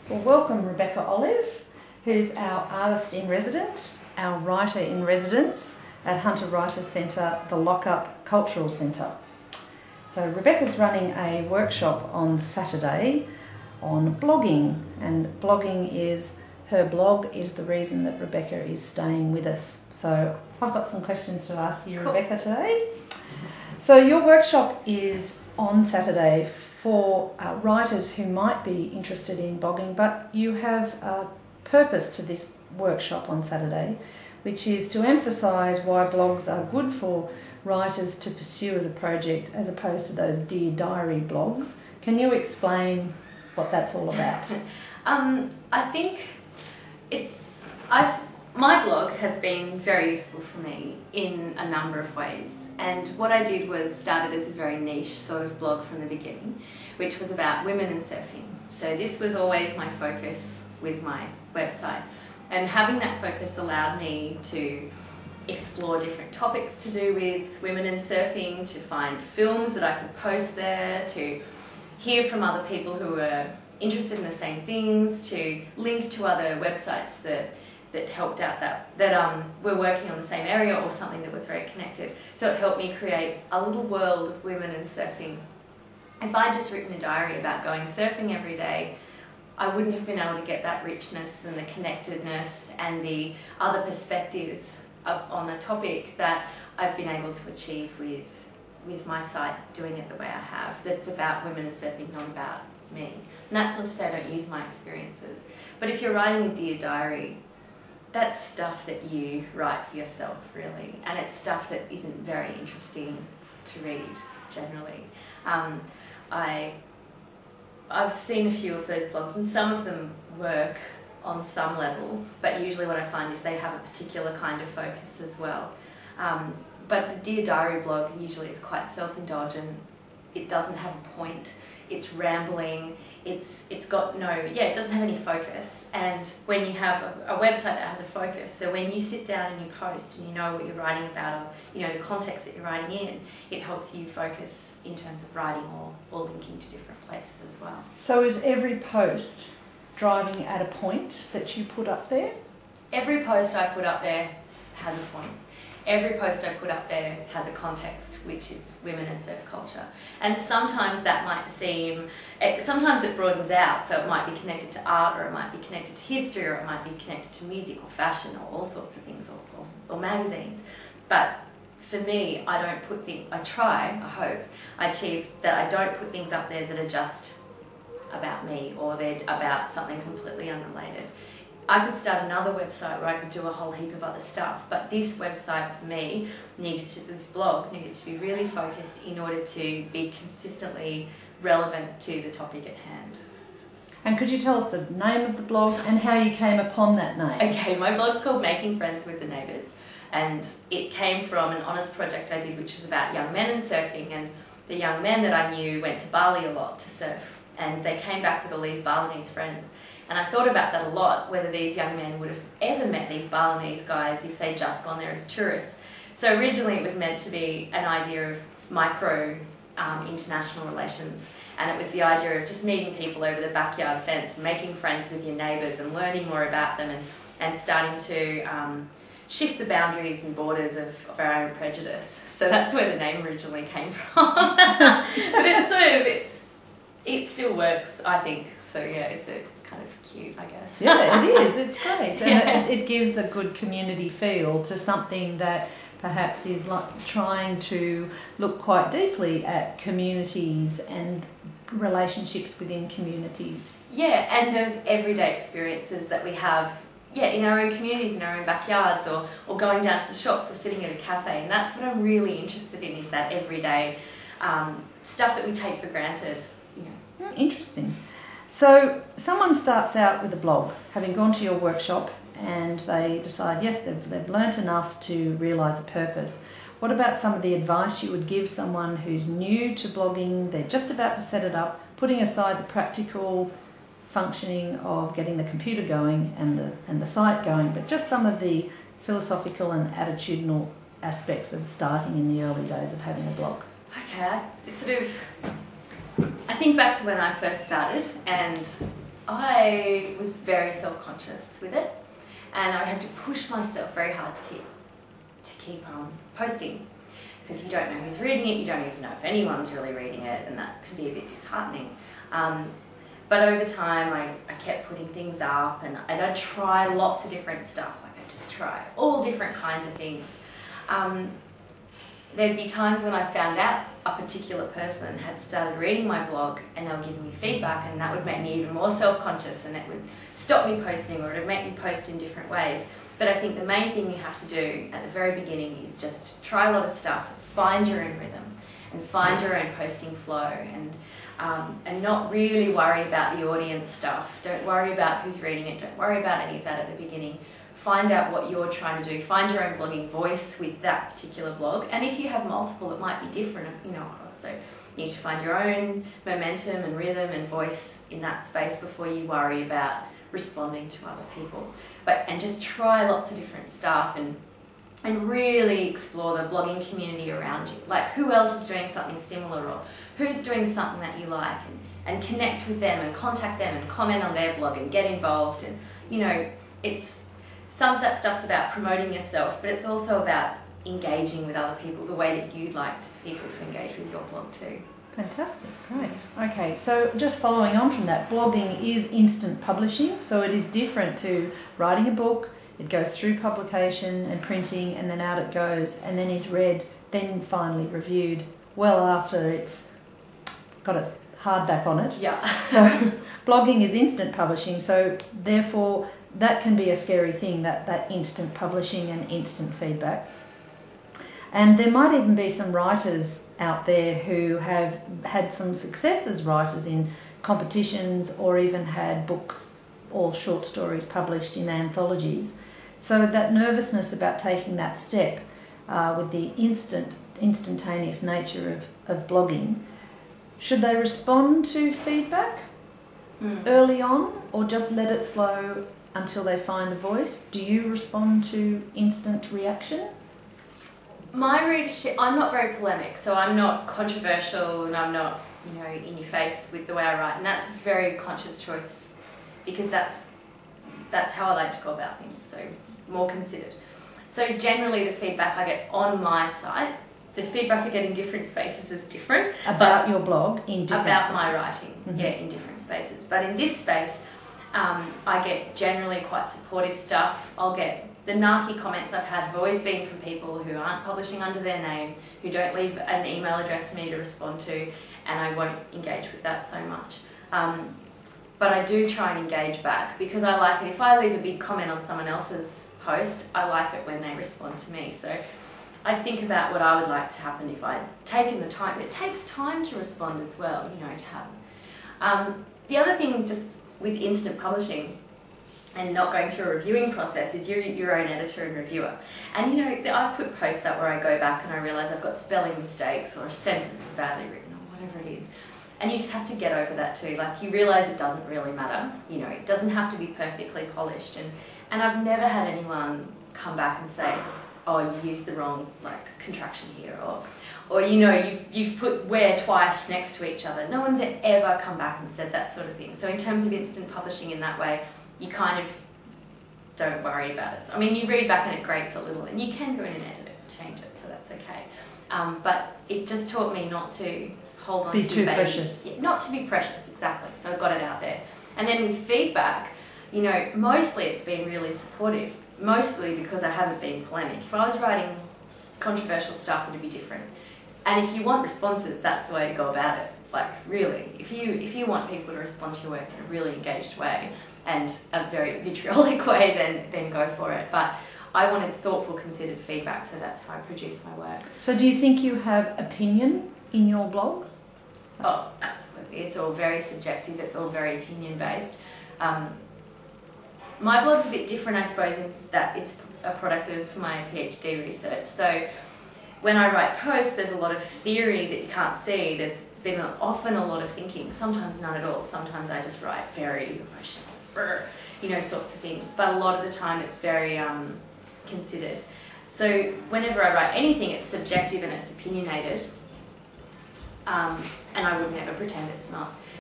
Well, welcome Rebecca Olive, who's our artist in residence, our writer in residence at Hunter Writers Centre, the Lockup Cultural Centre. So Rebecca's running a workshop on Saturday on blogging, and her blog is the reason that Rebecca is staying with us. So I've got some questions to ask you, cool. Rebecca, today. So your workshop is on Saturday for writers who might be interested in blogging, but you have a purpose to this workshop on Saturday, which is to emphasise why blogs are good for writers to pursue as a project as opposed to those Dear Diary blogs. Can you explain what that's all about? I think my blog has been very useful for me in a number of ways. And what I did was started as a very niche sort of blog from the beginning, which was about women and surfing. So this was always my focus with my website. And having that focus allowed me to explore different topics to do with women and surfing, to find films that I could post there, to hear from other people who were interested in the same things, to link to other websites that helped out that were working on the same area or something that was very connected. So it helped me create a little world of women and surfing. If I'd just written a diary about going surfing every day, I wouldn't have been able to get that richness and the connectedness and the other perspectives on the topic that I've been able to achieve with my site, doing it the way I have. That's about women and surfing, not about me. And that's not to say I don't use my experiences. But if you're writing a Dear Diary, that's stuff that you write for yourself, really. And it's stuff that isn't very interesting to read, generally. I've seen a few of those blogs, and some of them work on some level, but usually what I find is they have a particular kind of focus as well. But the Dear Diary blog, usually it's quite self-indulgent. It doesn't have a point. It's rambling. It's got it doesn't have any focus. And when you have a website that has a focus, so when you sit down and you post and you know what you're writing about, or you know the context that you're writing in, it helps you focus in terms of writing or linking to different places as well. So is every post driving at a point that you put up there? Every post I put up there has a point. Every post I put up there has a context, which is women and surf culture. And sometimes that might sometimes it broadens out, so it might be connected to art, or it might be connected to history, or it might be connected to music or fashion or all sorts of things, or magazines. But for me, I don't put things, I hope, I achieve that I don't put things up there that are just about me, or they're about something completely unrelated. I could start another website where I could do a whole heap of other stuff, but this website for me this blog needed to be really focused in order to be consistently relevant to the topic at hand. And could you tell us the name of the blog and how you came upon that name? Okay, my blog's called Making Friends with the Neighbours, and it came from an honours project I did, which was about young men and surfing. And the young men that I knew went to Bali a lot to surf, and they came back with all these Balinese friends. And I thought about that a lot, whether these young men would have ever met these Balinese guys if they'd just gone there as tourists. So originally it was meant to be an idea of micro international relations, and it was the idea of just meeting people over the backyard fence, making friends with your neighbours and learning more about them, and starting to shift the boundaries and borders of our own prejudice. So that's where the name originally came from. But it still works, I think. So yeah, it's kind of cute, I guess. Yeah, it is. It's great. And it gives a good community feel to something that perhaps is like trying to look quite deeply at communities and relationships within communities. Yeah, and those everyday experiences that we have, in our own communities, in our own backyards, or going down to the shops or sitting at a cafe. And that's what I'm really interested in, is that everyday stuff that we take for granted. Interesting. So someone starts out with a blog, having gone to your workshop, and they decide, yes, they've learnt enough to realise a purpose. What about some of the advice you would give someone who's new to blogging, they're just about to set it up, putting aside the practical functioning of getting the computer going and the site going, but just some of the philosophical and attitudinal aspects of starting in the early days of having a blog? Okay, I think back to when I first started, and I was very self-conscious with it, and I had to push myself very hard to keep posting, because you don't know who's reading it, you don't even know if anyone's really reading it, and that can be a bit disheartening. But over time, I kept putting things up, and I'd try lots of different stuff. Like, I'd just try all different kinds of things. There'd be times when I found out a particular person had started reading my blog and they were giving me feedback, and that would make me even more self-conscious, and it would stop me posting, or it would make me post in different ways. But I think the main thing you have to do at the very beginning is just try a lot of stuff, find your own rhythm, and find your own posting flow, and not really worry about the audience stuff. Don't worry about who's reading it, don't worry about any of that at the beginning. Find out what you're trying to do, find your own blogging voice with that particular blog, and if you have multiple, it might be different, across. So you need to find your own momentum and rhythm and voice in that space before you worry about responding to other people. And just try lots of different stuff, and really explore the blogging community around you. Like, who else is doing something similar, or who's doing something that you like, and connect with them and contact them and comment on their blog and get involved. And it's some of that stuff's about promoting yourself, but it's also about engaging with other people the way that you'd like people to engage with your blog too. Fantastic, great. Okay, so just following on from that, blogging is instant publishing, so it is different to writing a book. It goes through publication and printing, and then out it goes, and then is read, then finally reviewed well after it's got its hardback on it. Yeah. So blogging is instant publishing, so therefore that can be a scary thing, that instant publishing and instant feedback. And there might even be some writers out there who have had some success as writers in competitions, or even had books or short stories published in anthologies. So that nervousness about taking that step with the instantaneous nature of blogging, should they respond to feedback early on, or just let it flow until they find a voice? Do you respond to instant reaction? My readership, I'm not very polemic, so I'm not controversial, and I'm not, in your face with the way I write, and that's a very conscious choice, because that's how I like to go about things, so more considered. So generally the feedback I get on my site, the feedback I get in different spaces is different. About your blog in different spaces? About my writing, in different spaces. But in this space, I get generally quite supportive stuff. I'll get the narky comments I've had have always been from people who aren't publishing under their name, who don't leave an email address for me to respond to, and I won't engage with that so much. But I do try and engage back, because I like it. If I leave a big comment on someone else's post, I like it when they respond to me. So I think about what I would like to happen if I'd taken the time. It takes time to respond as well, to happen. The other thing, just with instant publishing and not going through a reviewing process, is you're your own editor and reviewer. And I've put posts up where I go back and I realise I've got spelling mistakes, or a sentence is badly written, or whatever it is. And you just have to get over that too. Like, you realise it doesn't really matter. It doesn't have to be perfectly polished. And I've never had anyone come back and say, oh, you used the wrong contraction here, or you've put where twice next to each other. No one's ever come back and said that sort of thing. So in terms of instant publishing in that way, you kind of don't worry about it. I mean, you read back and it grates a little, and you can go in and edit it and change it, so that's okay. But it just taught me not to hold on to too precious. Yeah, not to be precious, exactly. So I got it out there. And then with feedback, mostly it's been really supportive, mostly because I haven't been polemic. If I was writing controversial stuff, it'd be different. And if you want responses, that's the way to go about it. Like, really, if you want people to respond to your work in a really engaged way and a very vitriolic way, then go for it. But I wanted thoughtful, considered feedback, so that's how I produce my work. So do you think you have opinion in your blog? Oh, absolutely. It's all very subjective. It's all very opinion-based. My blog's a bit different, I suppose, in that it's a product of my PhD research. So when I write posts, there's a lot of theory that you can't see. There's been often a lot of thinking, sometimes none at all. Sometimes I just write very emotional, sorts of things. But a lot of the time it's very considered. So whenever I write anything, it's subjective and it's opinionated. And I would never pretend it's not.